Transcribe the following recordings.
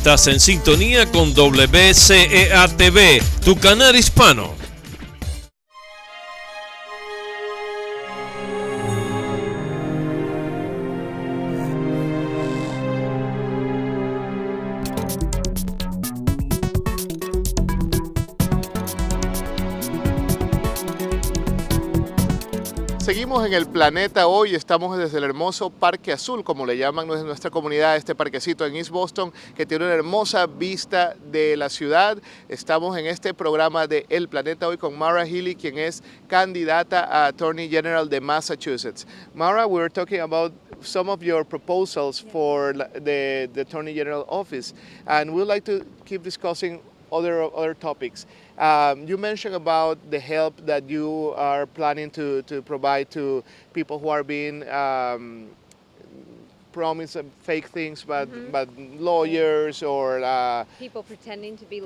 Estás en sintonía con WCEA-TV, tu canal hispano. Seguimos en el planeta hoy, estamos desde el hermoso Parque Azul, como le llaman nuestra comunidad, este parquecito en East Boston, que tiene una hermosa vista de la ciudad. Estamos en este programa de El Planeta hoy con MauraHealey, quien es candidata a Attorney General de Massachusetts. Maura, we're talking about some of your proposals for the Attorney General office, and we'd like to keep discussing other topics. You mentioned about the help that you are planning to provide to people who are being promised fake things, but lawyers or people pretending to be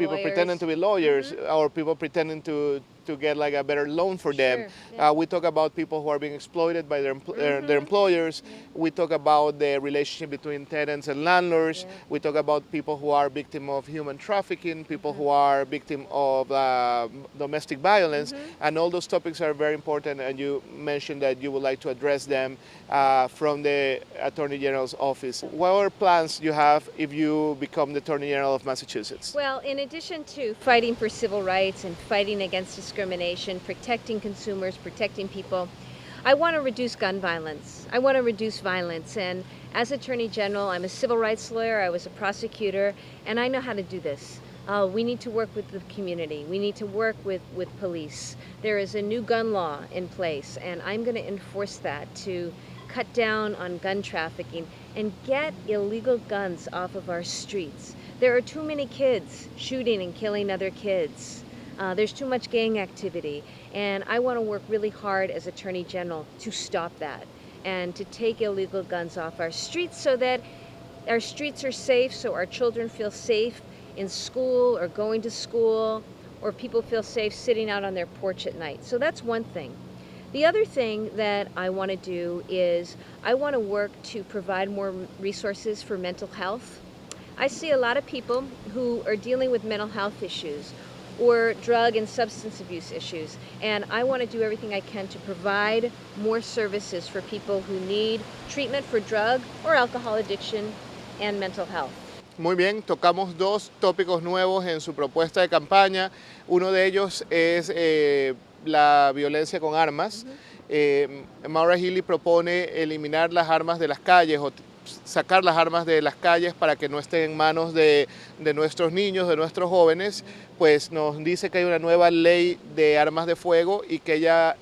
lawyers, or people pretending to get like a better loan for them. Yeah. We talk about people who are being exploited by their employers. Yeah. We talk about the relationship between tenants and landlords. Yeah. We talk about people who are victim of human trafficking, people who are victim of domestic violence, and all those topics are very important, and you mentioned that you would like to address them from the Attorney General's office. What are plans you have if you become the Attorney General of Massachusetts? Well, in addition to fighting for civil rights and fighting against discrimination, protecting consumers, protecting people, I want to reduce gun violence. I want to reduce violence. And as Attorney General, I'm a civil rights lawyer, I was a prosecutor, and I know how to do this. We need to work with the community. We need to work with police. There is a new gun law in place, and I'm going to enforce that to cut down on gun trafficking and get illegal guns off of our streets. There are too many kids shooting and killing other kids. There's too much gang activity, and I want to work really hard as Attorney General to stop that and to take illegal guns off our streets so that our streets are safe, so our children feel safe in school or going to school, or people feel safe sitting out on their porch at night. So that's one thing. The other thing that I want to do is I want to work to provide more resources for mental health. I see a lot of people who are dealing with mental health issues or drug and substance abuse issues, and I want to do everything I can to provide more services for people who need treatment for drug or alcohol addiction and mental health. Muy bien, tocamos dos tópicos nuevos en su propuesta de campaña. Uno de ellos es la violencia con armas. MauraHealey propone eliminar las armas de las calles o sacar las armas de las calles para que no estén en manos de nuestros niños, de nuestros jóvenes. Pues nos dice que hay una nueva ley de armas de fuego y que ella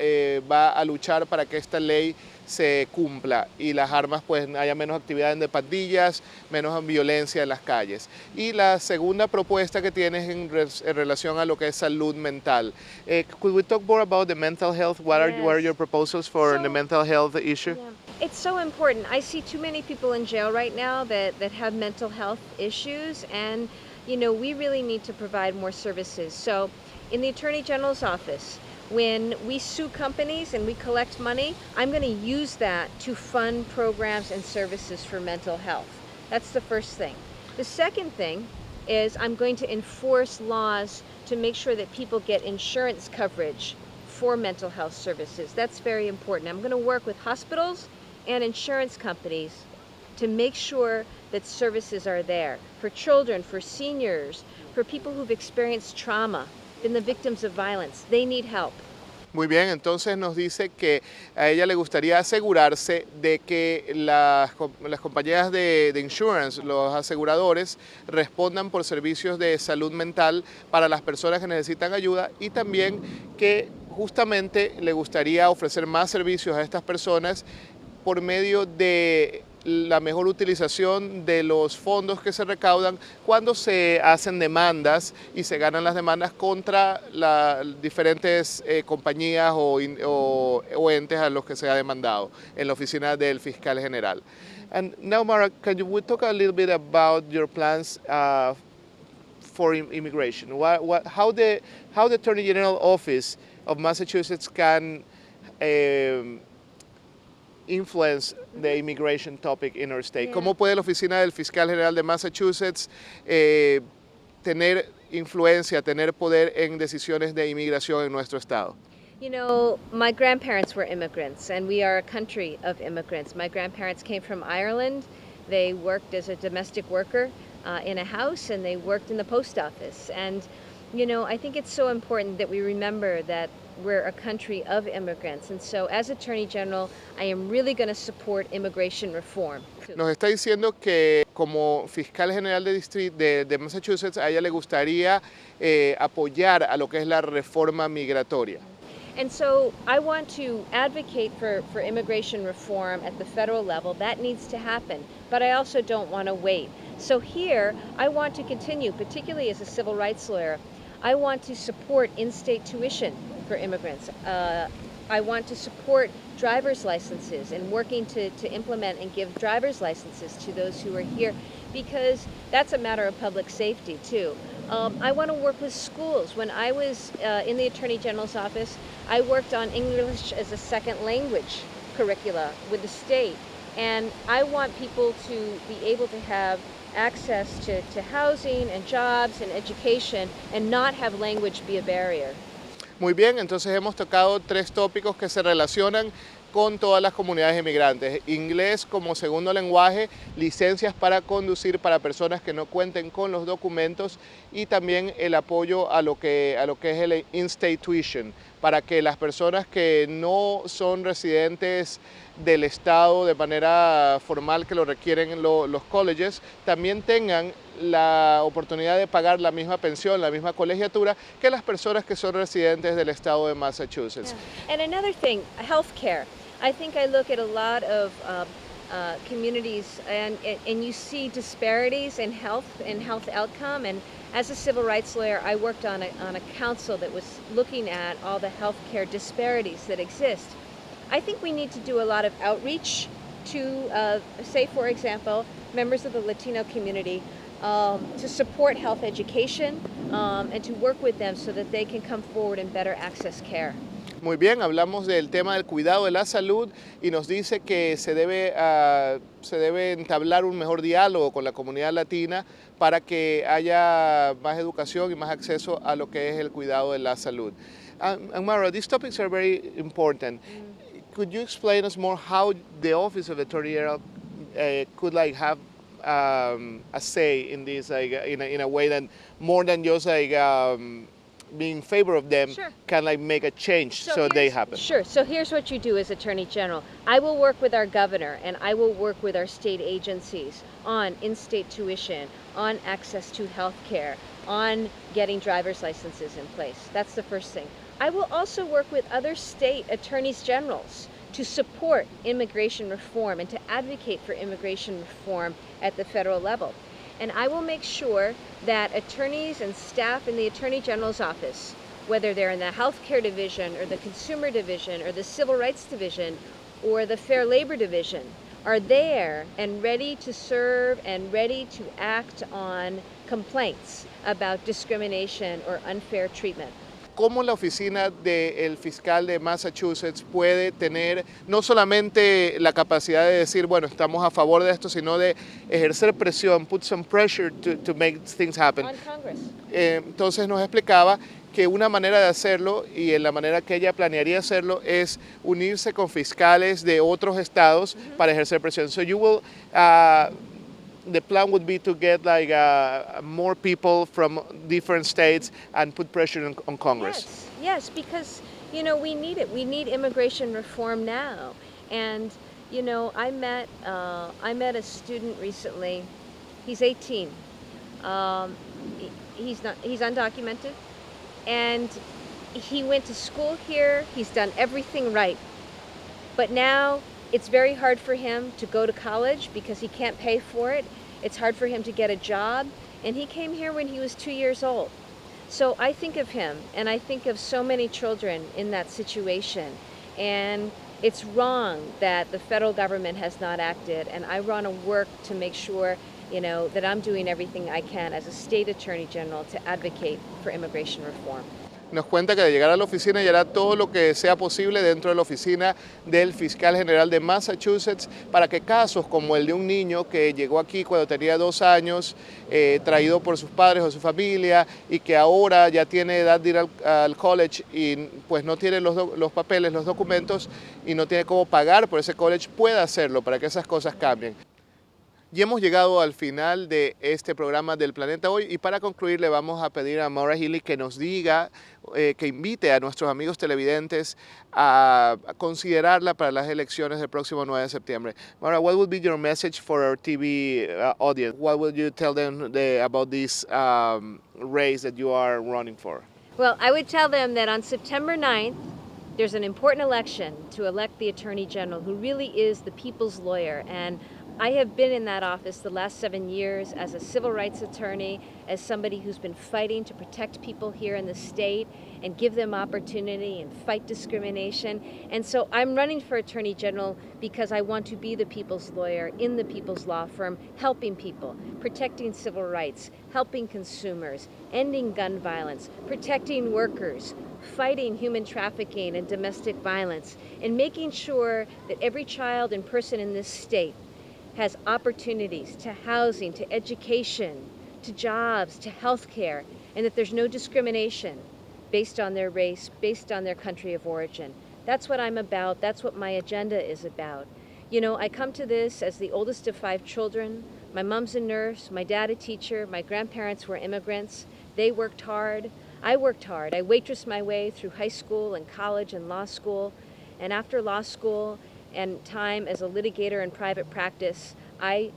va a luchar para que esta ley se cumpla y las armas, pues haya menos actividad de pandillas, menos violencia en las calles. Y la segunda propuesta que tienes en relación a lo que es salud mental. Could we talk more about the mental health? What are your proposals for the mental health issue? Yeah. It's so important. I see too many people in jail right now that have mental health issues, and you know, we really need to provide more services. So in the Attorney General's office, when we sue companies and we collect money, I'm going to use that to fund programs and services for mental health. That's the first thing. The second thing is I'm going to enforce laws to make sure that people get insurance coverage for mental health services. That's very important. I'm going to work with hospitals and insurance companies to make sure that services are there for children, for seniors, for people who've experienced trauma, been the victims of violence. They need help. Muy bien, entonces nos dice que a ella le gustaría asegurarse de que las compañías de insurance, los aseguradores, respondan por servicios de salud mental para las personas que necesitan ayuda, y también que justamente le gustaría ofrecer más servicios a estas personas por medio de la mejor utilización de los fondos que se recaudan cuando se hacen demandas y se ganan las demandas contra las diferentes compañías o entes a los que se ha demandado en la oficina del fiscal general. And now, Maura, we talk a little bit about your plans for immigration? How the Attorney General Office of Massachusetts can influence the immigration topic in our state. Yeah. ¿Cómo puede la oficina del fiscal general de Massachusetts tener influencia, tener poder en decisiones de inmigración en nuestro estado? You know, my grandparents were immigrants, and we are a country of immigrants. My grandparents came from Ireland. They worked as a domestic worker in a house, and they worked in the post office. And, you know, I think it's so important that we remember that we're a country of immigrants. And so, as Attorney General, I am really going to support immigration reform. Nos está diciendo que como fiscal general de Massachusetts, a ella le gustaría apoyar a lo que es la reforma migratoria. And so I want to advocate for immigration reform at the federal level. That needs to happen, but I also don't want to wait. So here, I want to continue, particularly as a civil rights lawyer, I want to support in-state tuition for immigrants. I want to support driver's licenses and working to implement and give driver's licenses to those who are here, because that's a matter of public safety too. I want to work with schools. When I was in the Attorney General's office, I worked on English as a second language curricula with the state. And I want people to be able to have access to housing and jobs and education and not have language be a barrier. Muy bien, entonces hemos tocado 3 tópicos que se relacionan con todas las comunidades inmigrantes. Inglés como segundo lenguaje, licencias para conducir para personas que no cuenten con los documentos y también el apoyo a lo que es el in-state tuition, para que las personas que no son residentes del estado de manera formal que lo requieren los colleges, también tengan la oportunidad de pagar la misma pensión, la misma colegiatura que las personas que son residentes del estado de Massachusetts. Yeah. And another thing, healthcare. I think I look at a lot of communities and you see disparities in health and health outcome. And as a civil rights lawyer, I worked on a council that was looking at all the healthcare disparities that exist. I think we need to do a lot of outreach to, say, for example, members of the Latino community to support health education and to work with them so that they can come forward and better access care. Muy bien, hablamos del tema del cuidado de la salud y nos dice que se debe entablar un mejor diálogo con la comunidad latina para que haya más educación y más acceso a lo que es el cuidado de la salud. And Maura, these topics are very important. Could you explain us more how the Office of Attorney General could have a say in this, in a way that more than just being in favor of them, Sure. can make a change so they happen? Sure. So here's what you do as Attorney General. I will work with our governor and I will work with our state agencies on in-state tuition, on access to health care, on getting driver's licenses in place. That's the first thing. I will also work with other state attorneys generals to support immigration reform and to advocate for immigration reform at the federal level. And I will make sure that attorneys and staff in the Attorney General's office, whether they're in the healthcare division or the consumer division or the civil rights division or the fair labor division, are there and ready to serve and ready to act on complaints about discrimination or unfair treatment. ¿Cómo la oficina del fiscal de Massachusetts puede tener no solamente la capacidad de decir, bueno, estamos a favor de esto, sino de ejercer presión, put some pressure to make things happen? On Congress. Entonces nos explicaba que una manera de hacerlo y en la manera que ella planearía hacerlo es unirse con fiscales de otros estados para ejercer presión. So you will, the plan would be to get more people from different states and put pressure on Congress. Yes, because, you know, we need it. We need immigration reform now. And, you know, I met a student recently. He's 18. He's undocumented. And he went to school here. He's done everything right. But now it's very hard for him to go to college because he can't pay for it. It's hard for him to get a job. And he came here when he was 2 years old. So I think of him, and I think of so many children in that situation. And it's wrong that the federal government has not acted. And I want to work to make sure, you know, that I'm doing everything I can as a state attorney general to advocate for immigration reform. nos cuenta que de llegar a la oficina y hará todo lo que sea posible dentro de la oficina del fiscal general de Massachusetts para que casos como el de un niño que llegó aquí cuando tenía 2 años, traído por sus padres o su familia y que ahora ya tiene edad de ir al college y pues no tiene los papeles, los documentos y no tiene cómo pagar por ese college, pueda hacerlo para que esas cosas cambien. Y hemos llegado al final de este programa del Planeta Hoy y para concluir le vamos a pedir a MauraHealey que nos diga, que invite a nuestros amigos televidentes a considerarla para las elecciones del próximo 9 de septiembre. Maura, what would be your message for our TV audience? What would you tell them about this race that you are running for? Well, I would tell them that on September 9th, there's an important election to elect the Attorney General, who really is the people's lawyer. And I have been in that office the last 7 years as a civil rights attorney, as somebody who's been fighting to protect people here in the state and give them opportunity and fight discrimination. And so I'm running for Attorney General because I want to be the people's lawyer in the people's law firm, helping people, protecting civil rights, helping consumers, ending gun violence, protecting workers, fighting human trafficking and domestic violence, and making sure that every child and person in this state has opportunities to housing, to education, to jobs, to health care, and that there's no discrimination based on their race, based on their country of origin. That's what I'm about. That's what my agenda is about. You know, I come to this as the oldest of 5 children. My mom's a nurse, my dad a teacher, my grandparents were immigrants. They worked hard. I worked hard. I waitressed my way through high school and college and law school. And after law school and time as a litigator in private practice, I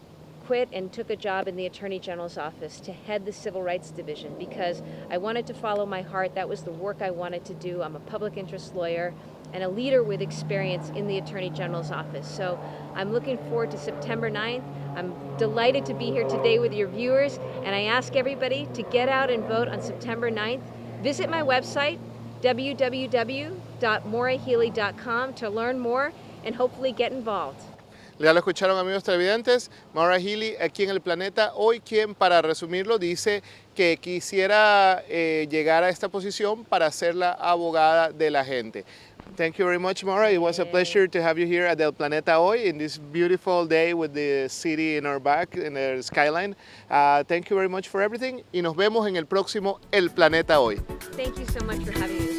quit and took a job in the Attorney General's office to head the Civil Rights Division because I wanted to follow my heart. That was the work I wanted to do. I'm a public interest lawyer and a leader with experience in the Attorney General's office. So I'm looking forward to September 9th. I'm delighted to be here today with your viewers, and I ask everybody to get out and vote on September 9th. Visit my website, www.MauraHealey.com, to learn more and hopefully get involved. Ya lo escucharon, amigos televidentes, MauraHealey aquí en el Planeta Hoy, quien para resumirlo dice que quisiera llegar a esta posición para ser la abogada de la gente. Thank you very much, Maura. It was a pleasure to have you here at El Planeta Hoy in this beautiful day with the city in our back, in the skyline. Thank you very much for everything y nos vemos en el próximo El Planeta Hoy. Thank you so much for having me.